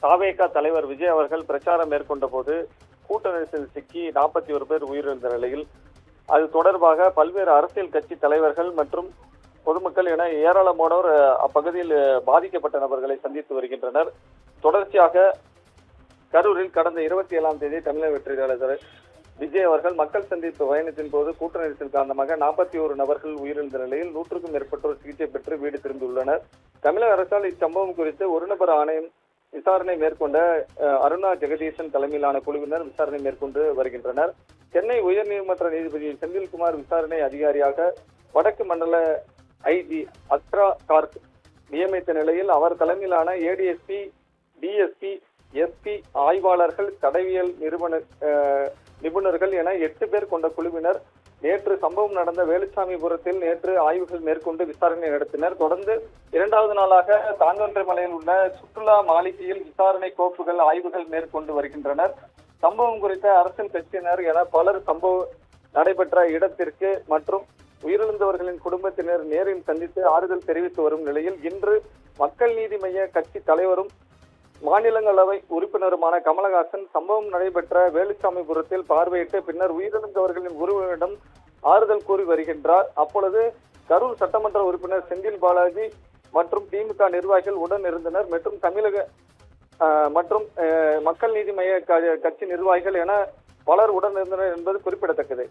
தாவேகா தலைவர் விஜய் அவர்கள் பிரச்சாரம் மேற்கொண்ட போது கூட்ட நெரிசலில் சிக்கி 41 பேர் உயிரிழந்த நிலையில் அது தொடர்பாக பல்வேறு அரசியல் கட்சி தலைவர்கள் மற்றும் பொதுமக்கள் என ஏராளமானோர் அப்பகுதியில் பாதிக்கப்பட்ட நபர்களை சந்தித்து வருகின்றனர். தொடர்ச்சியாக கரூரில் கடந்த 27ஆம் தேதி தமிழக வெற்றி தலைவர் விஜய் அவர்கள் மக்கள் சந்திப்பு பயணத்தின் போது கூட்ட நெரிசல் காரணமாக 41 நபர்கள் உயிரிழந்த நிலையில் 100க்கும் மேற்பட்டோர் சிகிச்சை பெற்று வீடு திரும்பியுள்ளனர். தமிழக அரசால் இச்சம்பவம் குறித்து ஒரு நபர் ஆணையம் விசாரணை மேற்கொண்ட அருணா ஜெகதீசன் தலைமையிலான குழுவினர் விசாரணை மேற்கொண்டு வருகின்றனர். சென்னை உயர்நீதிமன்ற நீதிபதி செந்தில்குமார் விசாரணை அதிகாரியாக வடக்கு மண்டல ஐஜி அக்ரா கார்க் நியமித்த நிலையில் அவர் தலைமையிலான ஏடிஎஸ்பி, டிஎஸ்பி, எஸ்பி, ஆய்வாளர்கள், தடவியல் நிபுணர்கள் என 8 பேர் கொண்ட குழுவினர் நேற்று சம்பவம் நடந்த வேலுச்சாமிபுரத்தில் நேற்று ஆய்வுகள் மேற்கொண்டு விசாரணை நடத்தினர். தொடர்ந்து 2வது நாளாக தாங்கொன்றிமலையில் உள்ள சுற்றுலா மாளிகையில் விசாரணை கோப்புகள் ஆய்வுகள் மேற்கொண்டு வருகின்றனர். சம்பவம் குறித்த அரசியல் கட்சியினர் என பலர் சம்பவம் நடைபெற்ற இடத்திற்கு மற்றும் உயிரிழந்தவர்களின் குடும்பத்தினர் நேரில் சந்தித்து ஆறுதல் தெரிவித்து வரும் நிலையில் இன்று மக்கள் நீதி மய்ய கட்சி தலைவரும் மாநிலங்களவை உறுப்பினருமான கமலஹாசன் சம்பவம் நடைபெற்ற வேலுச்சாமிபுரத்தில் பார்வையிட்டு பின்னர் உயிரிழந்தவர்களின் உறவினரிடம் ஆறுதல் கூறி வருகின்றார். அப்பொழுது கரூர் சட்டமன்ற உறுப்பினர் செந்தில் பாலாஜி மற்றும் திமுக நிர்வாகிகள் உடன் இருந்தனர் மற்றும் மக்கள் நீதி மய்ய கட்சி நிர்வாகிகள் என பலர் உடன் இருந்தனர் என்பது குறிப்பிடத்தக்கது.